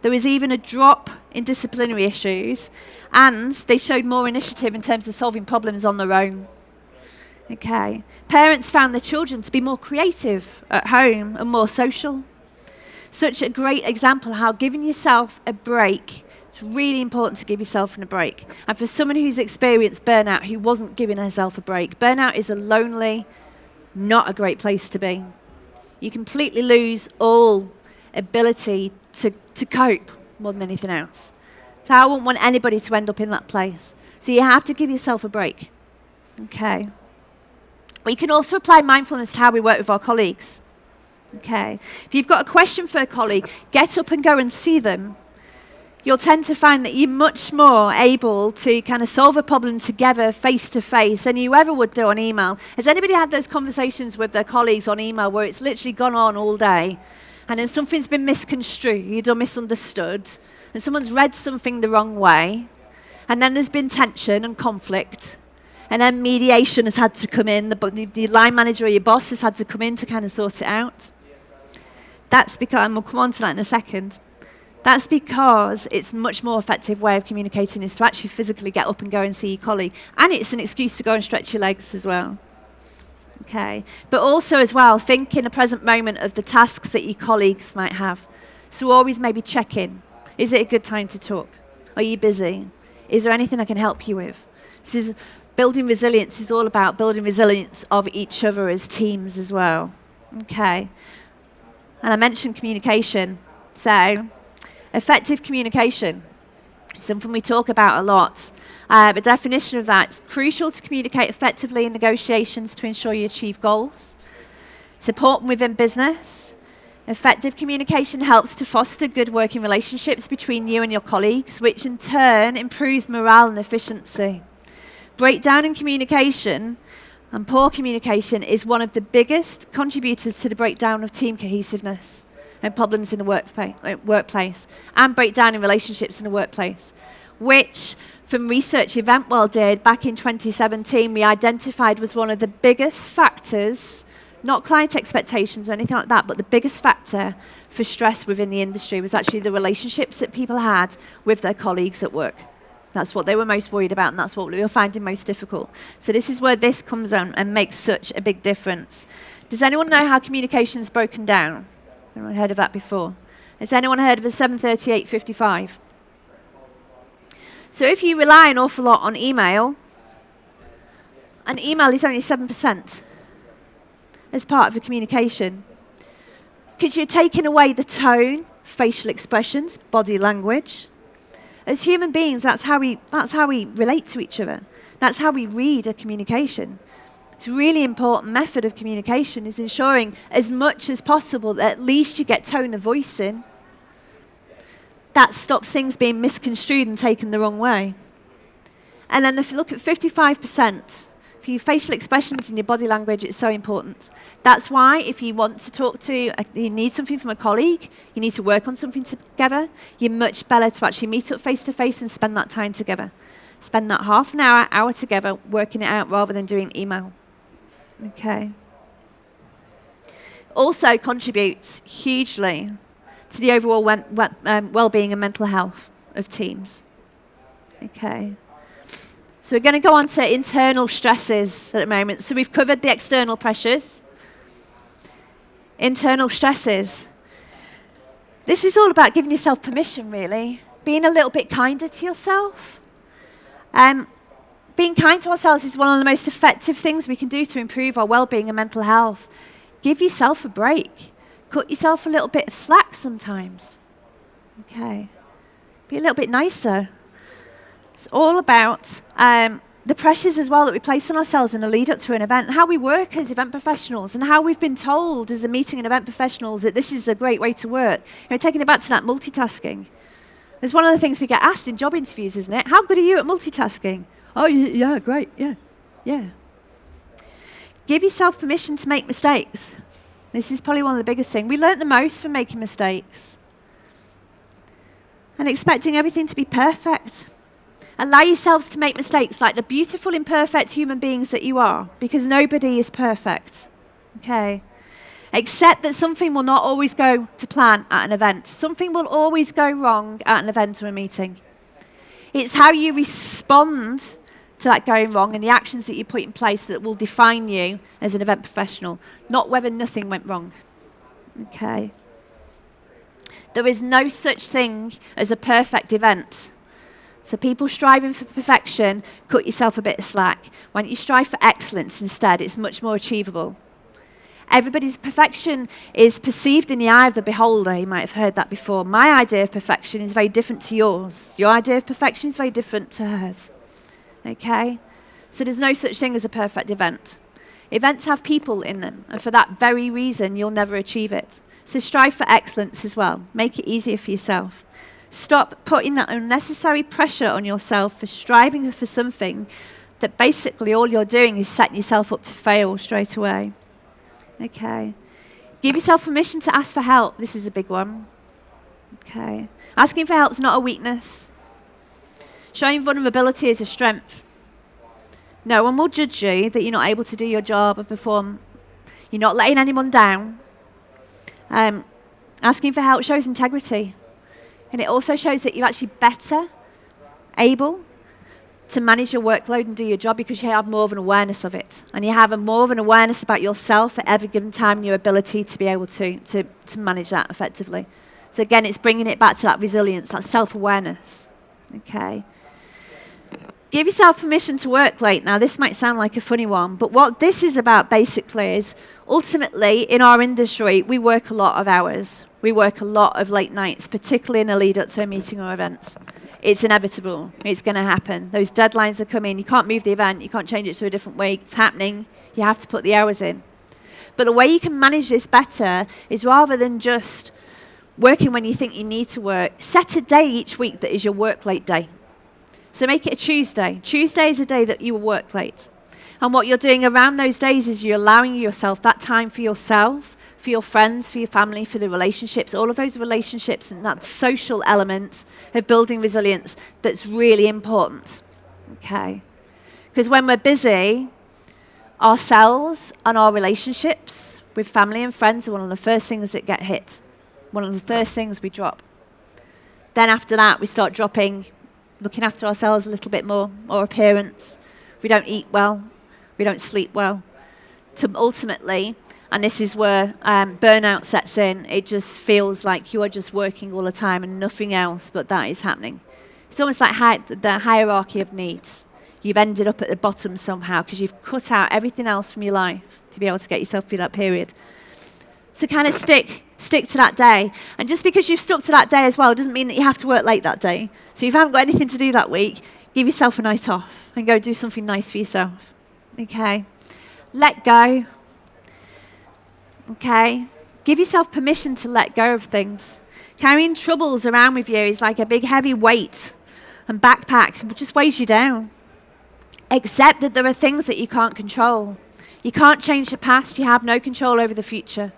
There was even a drop in disciplinary issues, and they showed more initiative in terms of solving problems on their own. Okay. Parents found their children to be more creative at home and more social. Such a great example of how giving yourself a break, it's really important to give yourself a break. And for someone who's experienced burnout, who wasn't giving herself a break, burnout is a lonely, not a great place to be. You completely lose all ability to cope more than anything else. So I wouldn't want anybody to end up in that place. So you have to give yourself a break. Okay. We can also apply mindfulness to how we work with our colleagues. Okay. If you've got a question for a colleague, get up and go and see them. You'll tend to find that you're much more able to kind of solve a problem together face to face than you ever would do on email. Has anybody had those conversations with their colleagues on email where it's literally gone on all day and then something's been misconstrued or misunderstood and someone's read something the wrong way and then there's been tension and conflict and then mediation has had to come in, the line manager or your boss has had to come in to kind of sort it out? That's because, and we'll come on to that in a second, that's because it's a much more effective way of communicating is to actually physically get up and go and see your colleague. And it's an excuse to go and stretch your legs as well. Okay. But also as well, think in the present moment of the tasks that your colleagues might have. So always maybe check in. Is it a good time to talk? Are you busy? Is there anything I can help you with? This is building resilience is all about building resilience of each other as teams as well. Okay. And I mentioned communication. So effective communication, something we talk about a lot. A definition of that, it's crucial to communicate effectively in negotiations to ensure you achieve goals. It's important within business. Effective communication helps to foster good working relationships between you and your colleagues, which in turn improves morale and efficiency. Breakdown in communication and poor communication is one of the biggest contributors to the breakdown of team cohesiveness and problems in the workplace, and breakdown in relationships in the workplace, which, from research Eventwell did back in 2017, we identified was one of the biggest factors, not client expectations or anything like that, but the biggest factor for stress within the industry was actually the relationships that people had with their colleagues at work. That's what they were most worried about, and that's what we were finding most difficult. So this is where this comes on and makes such a big difference. Does anyone know how communication is broken down? Anyone heard of that before? Has anyone heard of the 738-55? So if you rely an awful lot on email, and email is only 7% as part of the communication, because you're taking away the tone, facial expressions, body language, As human beings, that's how we relate to each other. That's how we read a communication. It's a really important method of communication is ensuring as much as possible that at least you get tone of voice in. That stops things being misconstrued and taken the wrong way. And then if you look at 55%, for your facial expressions and your body language, it's so important. That's why if you want to talk to, you need something from a colleague, you need to work on something together, you're much better to actually meet up face to face and spend that time together. Spend that half an hour together working it out rather than doing email. Okay. Also contributes hugely to the overall well-being and mental health of teams. Okay. So we're going to go on to internal stresses at the moment. So we've covered the external pressures. Internal stresses. This is all about giving yourself permission, really. Being a little bit kinder to yourself. Being kind to ourselves is one of the most effective things we can do to improve our well-being and mental health. Give yourself a break. Cut yourself a little bit of slack sometimes. Okay. Be a little bit nicer. It's all about the pressures as well that we place on ourselves in the lead up to an event, how we work as event professionals, and how we've been told as a meeting and event professionals that this is a great way to work. Taking it back to that multitasking. It's one of the things we get asked in job interviews, isn't it? How good are you at multitasking? Oh, yeah, great, yeah. Give yourself permission to make mistakes. This is probably one of the biggest things. We learn the most from making mistakes. And expecting everything to be perfect. Allow yourselves to make mistakes like the beautiful, imperfect human beings that you are, because nobody is perfect. Okay? Accept that something will not always go to plan at an event. Something will always go wrong at an event or a meeting. It's how you respond to that going wrong and the actions that you put in place that will define you as an event professional, not whether nothing went wrong. Okay? There is no such thing as a perfect event. So people striving for perfection, cut yourself a bit of slack. Why don't you strive for excellence instead? It's much more achievable. Everybody's perfection is perceived in the eye of the beholder. You might have heard that before. My idea of perfection is very different to yours. Your idea of perfection is very different to hers. Okay? So there's no such thing as a perfect event. Events have people in them, and for that very reason, you'll never achieve it. So strive for excellence as well. Make it easier for yourself. Stop putting that unnecessary pressure on yourself for striving for something that basically all you're doing is setting yourself up to fail straight away. Okay. Give yourself permission to ask for help. This is a big one. Okay. Asking for help is not a weakness. Showing vulnerability is a strength. No one will judge you that you're not able to do your job or perform. You're not letting anyone down. Asking for help shows integrity. And it also shows that you're actually better able to manage your workload and do your job because you have more of an awareness of it. And you have more of an awareness about yourself at every given time and your ability to be able to manage that effectively. So again, it's bringing it back to that resilience, that self-awareness. Okay. Give yourself permission to work late. Now, this might sound like a funny one, but what this is about basically is ultimately in our industry, we work a lot of hours. We work a lot of late nights, particularly in a lead up to a meeting or event. It's inevitable. It's going to happen. Those deadlines are coming. You can't move the event. You can't change it to a different week. It's happening. You have to put the hours in. But the way you can manage this better is rather than just working when you think you need to work, set a day each week that is your work late day. So make it a Tuesday. Tuesday is a day that you will work late. And what you're doing around those days is you're allowing yourself that time for yourself, for your friends, for your family, for the relationships, all of those relationships and that social element of building resilience that's really important. Okay? Because when we're busy, ourselves and our relationships with family and friends are one of the first things that get hit. One of the first things we drop. Then after that, we start dropping, looking after ourselves a little bit more, our appearance. We don't eat well. We don't sleep well. To ultimately, and this is where burnout sets in, it just feels like you are just working all the time and nothing else but that is happening. It's almost like the hierarchy of needs. You've ended up at the bottom somehow because you've cut out everything else from your life to be able to get yourself through that period. So kind of stick to that day. And just because you've stuck to that day as well doesn't mean that you have to work late that day. So if you haven't got anything to do that week, give yourself a night off and go do something nice for yourself. Okay? Let go. Okay? Give yourself permission to let go of things. Carrying troubles around with you is like a big heavy weight and backpack. It just weighs you down. Accept that there are things that you can't control. You can't change the past. You have no control over the future.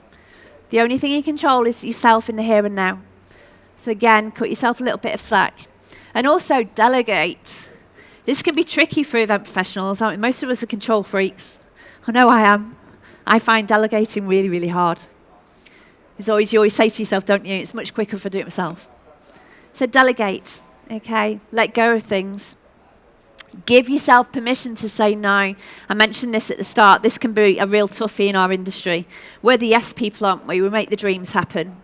The only thing you control is yourself in the here and now. So again, cut yourself a little bit of slack. And also delegate. This can be tricky for event professionals. I mean, most of us are control freaks. I know I am. I find delegating really, really hard. You always say to yourself, don't you, it's much quicker if I do it myself. So delegate, okay? Let go of things. Give yourself permission to say no. I mentioned this at the start. This can be a real toughie in our industry. We're the yes people, aren't we? We make the dreams happen.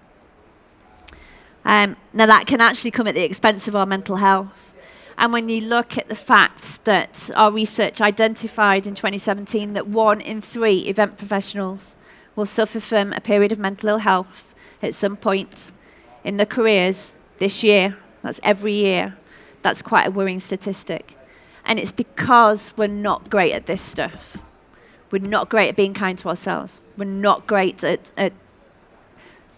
Now that can actually come at the expense of our mental health. And when you look at the fact that our research identified in 2017 that 1 in 3 event professionals will suffer from a period of mental ill health at some point in their careers this year, that's every year, that's quite a worrying statistic. And it's because we're not great at this stuff. We're not great at being kind to ourselves. We're not great at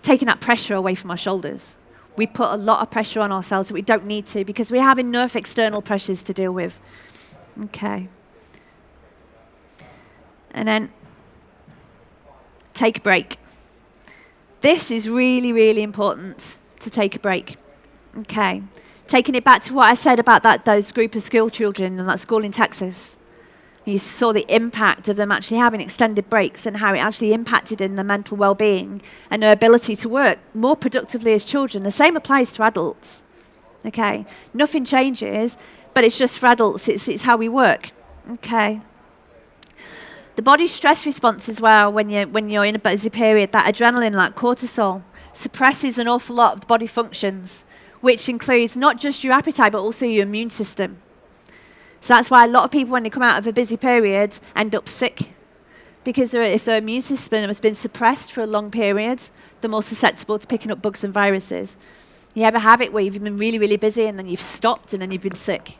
taking that pressure away from our shoulders. We put a lot of pressure on ourselves that we don't need to because we have enough external pressures to deal with. Okay. And then take a break. This is really, really important to take a break. Okay. Taking it back to what I said about those group of school children in that school in Texas. You saw the impact of them actually having extended breaks and how it actually impacted in their mental well-being and their ability to work more productively as children. The same applies to adults. Okay, nothing changes, but it's just for adults. It's how we work. Okay. The body's stress response as well when you're in a busy period, that adrenaline, that cortisol, suppresses an awful lot of the body functions, which includes not just your appetite but also your immune system. So that's why a lot of people, when they come out of a busy period, end up sick. Because if their immune system has been suppressed for a long period, they're more susceptible to picking up bugs and viruses. You ever have it where you've been really, really busy and then you've stopped and then you've been sick?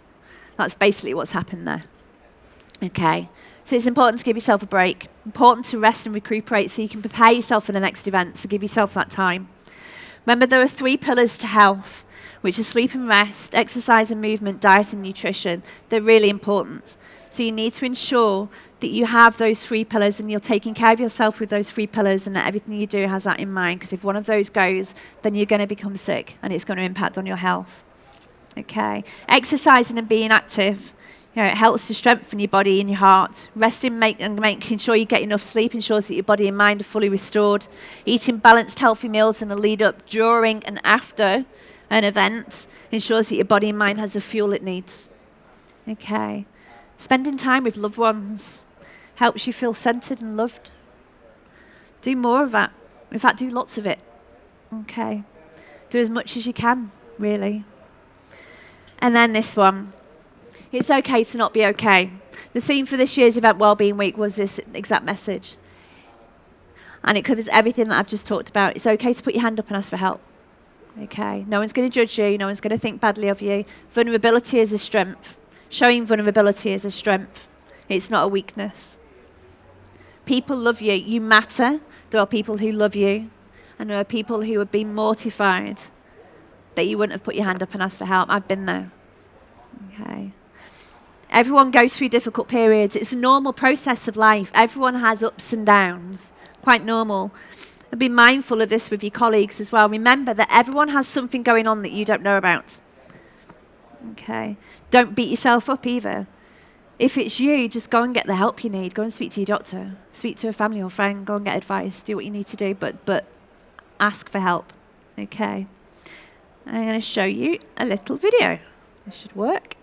That's basically what's happened there. Okay. So it's important to give yourself a break. Important to rest and recuperate so you can prepare yourself for the next event, so give yourself that time. Remember, there are 3 pillars to health, which are sleep and rest, exercise and movement, diet and nutrition. They're really important. So you need to ensure that you have those 3 pillars and you're taking care of yourself with those 3 pillars and that everything you do has that in mind, because if one of those goes, then you're going to become sick and it's going to impact on your health. Okay. Exercising and being active. It helps to strengthen your body and your heart. Resting and making sure you get enough sleep ensures that your body and mind are fully restored. Eating balanced, healthy meals in the lead up, during and after an event ensures that your body and mind has the fuel it needs. Okay. Spending time with loved ones helps you feel centered and loved. Do more of that. In fact, do lots of it. Okay. Do as much as you can, really. And then this one. It's okay to not be okay. The theme for this year's Event Wellbeing Week was this exact message. And it covers everything that I've just talked about. It's okay to put your hand up and ask for help. Okay? No one's going to judge you. No one's going to think badly of you. Vulnerability is a strength. Showing vulnerability is a strength. It's not a weakness. People love you. You matter. There are people who love you. And there are people who would be mortified that you wouldn't have put your hand up and asked for help. I've been there. Okay? Everyone goes through difficult periods. It's a normal process of life. Everyone has ups and downs. Quite normal. And be mindful of this with your colleagues as well. Remember that everyone has something going on that you don't know about. Okay. Don't beat yourself up either. If it's you, just go and get the help you need. Go and speak to your doctor. Speak to a family or friend. Go and get advice. Do what you need to do, but ask for help. Okay. I'm going to show you a little video. This should work.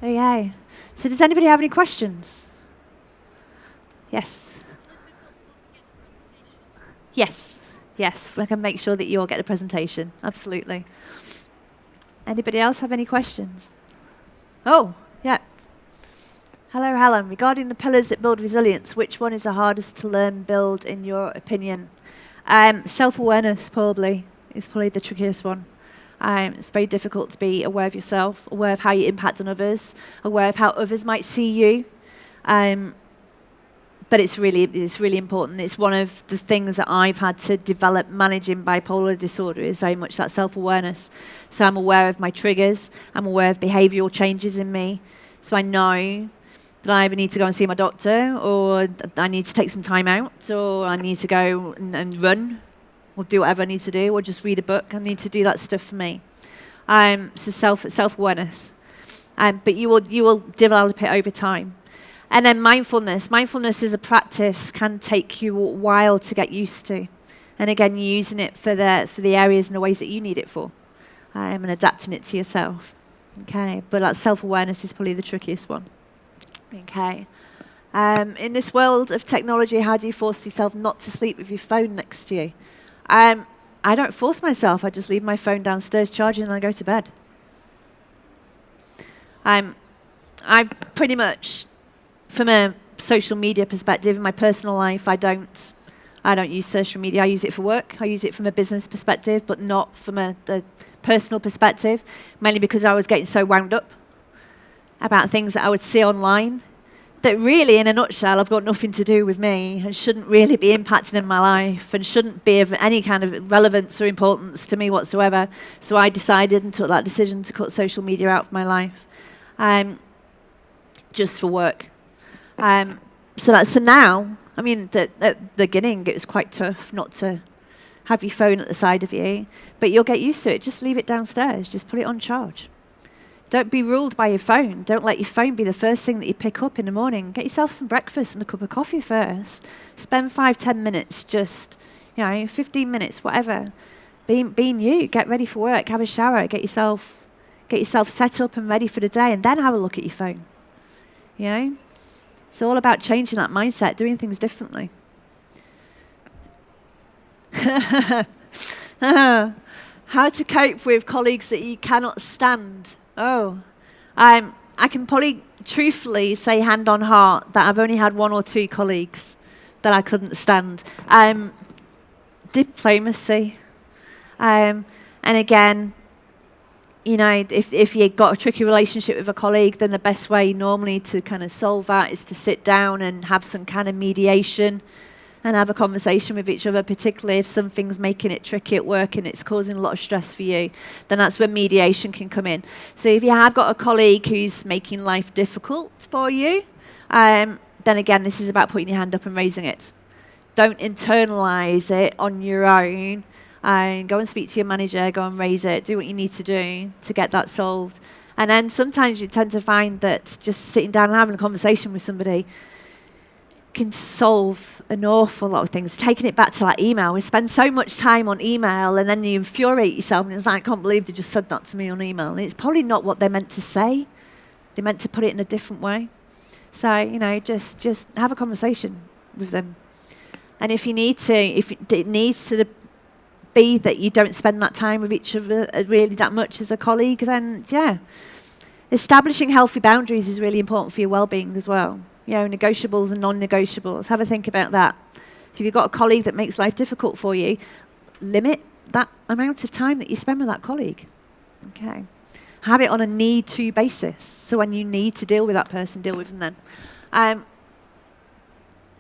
Okay. So does anybody have any questions? Yes. Yes. Yes, we can make sure that you all get a presentation. Absolutely. Anybody else have any questions? Oh, yeah. Hello, Helen. Regarding the pillars that build resilience, which one is the hardest to learn, build, in your opinion? Self-awareness, probably, is probably the trickiest one. It's very difficult to be aware of yourself, aware of how you impact on others, aware of how others might see you. But it's really important. It's one of the things that I've had to develop managing bipolar disorder is very much that self-awareness. So I'm aware of my triggers. I'm aware of behavioural changes in me. So I know that I either need to go and see my doctor, or I need to take some time out, or I need to go and run, or do whatever I need to do, or just read a book. I need to do that stuff for me. So self-awareness. But you will develop it over time. And then mindfulness. Mindfulness as a practice can take you a while to get used to. And again, using it for the areas and the ways that you need it for. And adapting it to yourself. Okay, but that self-awareness is probably the trickiest one. Okay. In this world of technology, how do you force yourself not to sleep with your phone next to you? I don't force myself. I just leave my phone downstairs charging and I go to bed. I pretty much, from a social media perspective, in my personal life, I don't use social media. I use it for work. I use it from a business perspective, but not from a personal perspective, mainly because I was getting so wound up about things that I would see online that really, in a nutshell, have got nothing to do with me and shouldn't really be impacting in my life and shouldn't be of any kind of relevance or importance to me whatsoever. So I decided and took that decision to cut social media out of my life, just for work. So now, I mean, at the beginning, it was quite tough not to have your phone at the side of you, but you'll get used to it. Just leave it downstairs. Just put it on charge. Don't be ruled by your phone. Don't let your phone be the first thing that you pick up in the morning. Get yourself some breakfast and a cup of coffee first. Spend 5-10 minutes, just 15 minutes, whatever. Being you. Get ready for work. Have a shower. Get yourself set up and ready for the day, and then have a look at your phone. It's all about changing that mindset, doing things differently. How to cope with colleagues that you cannot stand. I can probably truthfully say hand on heart that I've only had 1 or 2 colleagues that I couldn't stand. Diplomacy. And again, if you've got a tricky relationship with a colleague, then the best way normally to kind of solve that is to sit down and have some kind of mediation and have a conversation with each other, particularly if something's making it tricky at work and it's causing a lot of stress for you, then that's where mediation can come in. So if you have got a colleague who's making life difficult for you, then again, this is about putting your hand up and raising it. Don't internalize it on your own. Go and speak to your manager, go and raise it, do what you need to do to get that solved. And then sometimes you tend to find that just sitting down and having a conversation with somebody can solve an awful lot of things. Taking it back to that email, we spend so much time on email and then you infuriate yourself and it's like, I can't believe they just said that to me on email. And it's probably not what they meant to say. They meant to put it in a different way. So, just have a conversation with them. And if it needs to be that you don't spend that time with each other really that much as a colleague, then establishing healthy boundaries is really important for your well-being as well. Negotiables and non-negotiables. Have a think about that. So if you've got a colleague that makes life difficult for you, limit that amount of time that you spend with that colleague. Okay. Have it on a need-to basis. So when you need to deal with that person, deal with them then.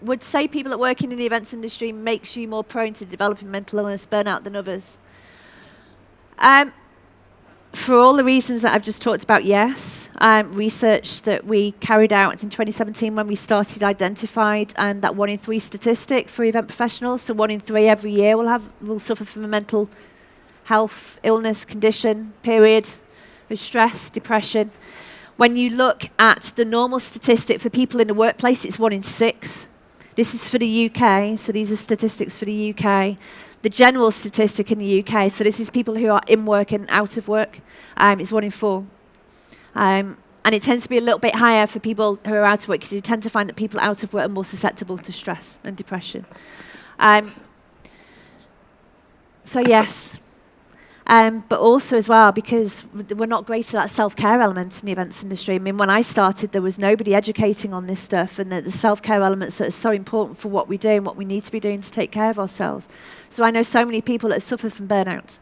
Would say people that work in the events industry makes you more prone to developing mental illness, burnout than others? For all the reasons that I've just talked about, yes. Research that we carried out in 2017 when we started identified that 1 in 3 statistic for event professionals. So 1 in 3 every year will suffer from a mental health illness condition, period, with stress, depression. When you look at the normal statistic for people in the workplace, it's 1 in 6. This is for the UK, so these are statistics for the UK. The general statistic in the UK, so this is people who are in work and out of work, is 1 in 4. And it tends to be a little bit higher for people who are out of work, because you tend to find that people out of work are more susceptible to stress and depression. So yes. But also as well, because we're not great at that self-care element in the events industry. I mean, when I started, there was nobody educating on this stuff, and the self-care elements that are so important for what we do and what we need to be doing to take care of ourselves. So I know so many people that have suffered from burnout.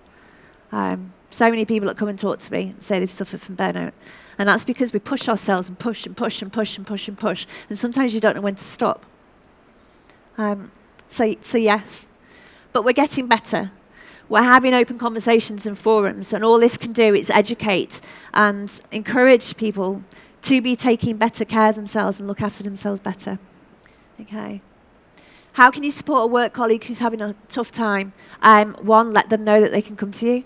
So many people that come and talk to me and say they've suffered from burnout. And that's because we push ourselves and push and push and push and push and push. And sometimes you don't know when to stop. So yes. But we're getting better. We're having open conversations and forums, and all this can do is educate and encourage people to be taking better care of themselves and look after themselves better. Okay. How can you support a work colleague who's having a tough time? One, let them know that they can come to you.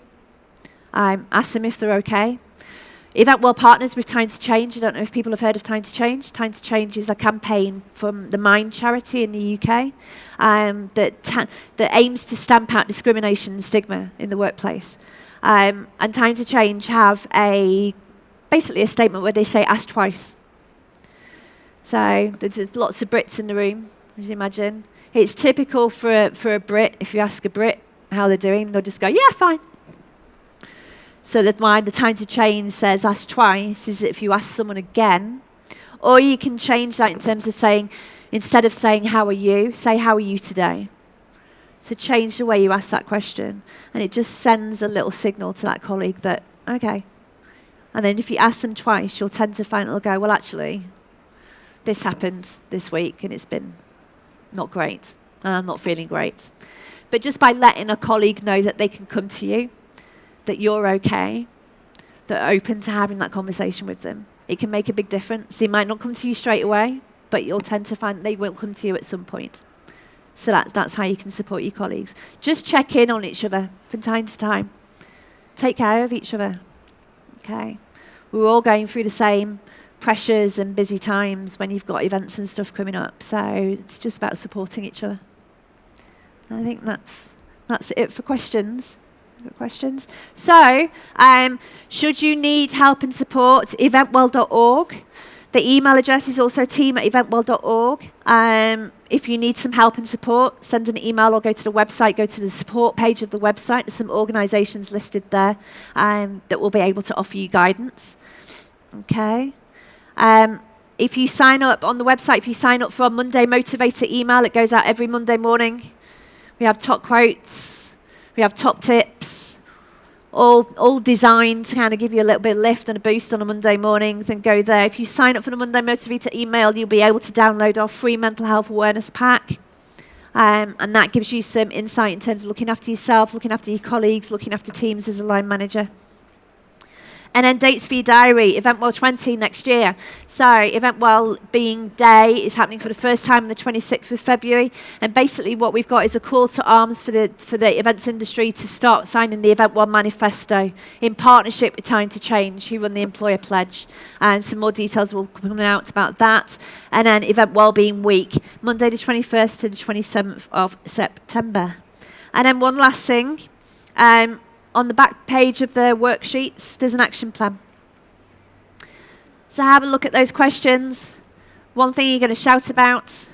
Ask them if they're okay. Event World partners with Time to Change. I don't know if people have heard of Time to Change. Time to Change is a campaign from the Mind charity in the UK that aims to stamp out discrimination and stigma in the workplace. And Time to Change have basically a statement where they say, ask twice. So there's lots of Brits in the room, as you imagine. It's typical for a Brit, if you ask a Brit how they're doing, they'll just go, yeah, fine. So that why the Time to Change says ask twice is if you ask someone again, or you can change that in terms of saying, instead of saying how are you, say how are you today. So change the way you ask that question, and it just sends a little signal to that colleague that, okay. And then if you ask them twice, you'll tend to find they'll go, well, actually, this happened this week, and it's been not great, and I'm not feeling great. But just by letting a colleague know that they can come to you, that you're okay, that are open to having that conversation with them, it can make a big difference. They might not come to you straight away, but you'll tend to find they will come to you at some point. So that's how you can support your colleagues. Just check in on each other from time to time. Take care of each other. Okay. We're all going through the same pressures and busy times when you've got events and stuff coming up. So it's just about supporting each other. I think that's it for questions. So, should you need help and support, eventworld.org. The email address is also team@eventworld.org. If you need some help and support, send an email or go to the website, go to the support page of the website. There's some organisations listed there that will be able to offer you guidance. Okay. If you sign up on the website, if you sign up for our Monday Motivator email, it goes out every Monday morning. We have top quotes. We have top tips, all designed to kind of give you a little bit of lift and a boost on a Monday morning. Then go there. If you sign up for the Monday Motivator email, you'll be able to download our free mental health awareness pack. And that gives you some insight in terms of looking after yourself, looking after your colleagues, looking after teams as a line manager. And then dates for your diary, Event World 20 next year. So Event World Being Day is happening for the first time on the 26th of February. And basically what we've got is a call to arms for the events industry to start signing the Event World Manifesto in partnership with Time to Change, who run the Employer Pledge. And some more details will come out about that. And then Event Wellbeing Week, Monday the 21st to the 27th of September. And then one last thing. On the back page of the worksheets, there's an action plan. So have a look at those questions. One thing you're going to shout about,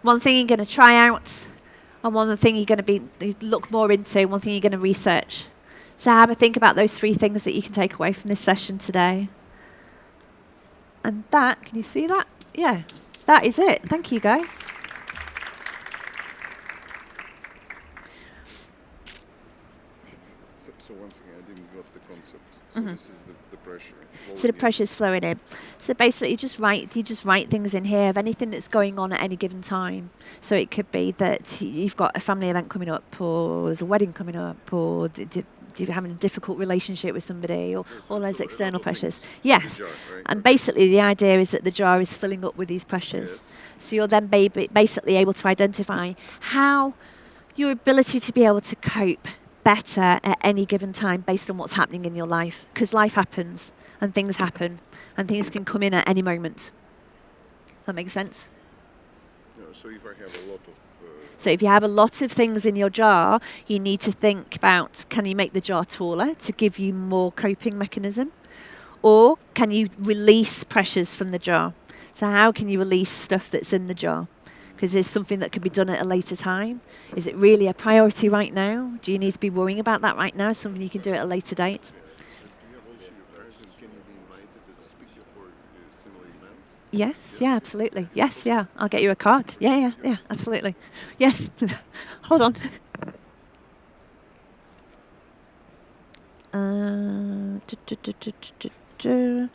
one thing you're going to try out, and one thing you're going to look more into, one thing you're going to research. So have a think about those three things that you can take away from this session today. And that, can you see that? Yeah, that is it. Thank you, guys. So once again, I didn't get the concept. So this is the pressure. So the pressure's flowing in. So basically, you just write things in here of anything that's going on at any given time. So it could be that you've got a family event coming up, or there's a wedding coming up, or you're having a difficult relationship with somebody, or all those external pressures. Yes. Jar, right? And basically, the idea is that the jar is filling up with these pressures. Yes. So you're then basically able to identify how your ability to be able to cope better at any given time based on what's happening in your life, because life happens and things happen and things can come in at any moment. Does that make sense? No, so if I have a lot of So if you have a lot of things in your jar, you need to think about, can you make the jar taller to give you more coping mechanism? Or can you release pressures from the jar? So how can you release stuff that's in the jar? Because there's something that can be done at a later time. Is it really a priority right now? Do you need to be worrying about that right now? Something you can do at a later date? Do you have also your card, and can you be invited as a speaker for similar events? Yes, yeah, absolutely. Yes, yeah, I'll get you a card. Yeah, absolutely. Yes. Hold on. Du- du- du- du- du- du- du.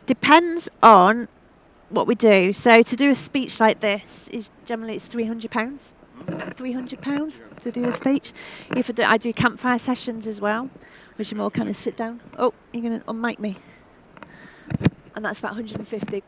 Depends on what we do. So to do a speech like this is generally it's £300. £300 to do a speech. If I do campfire sessions as well, which are more kind of sit down. Oh, you're going to unmic me. And that's about 150.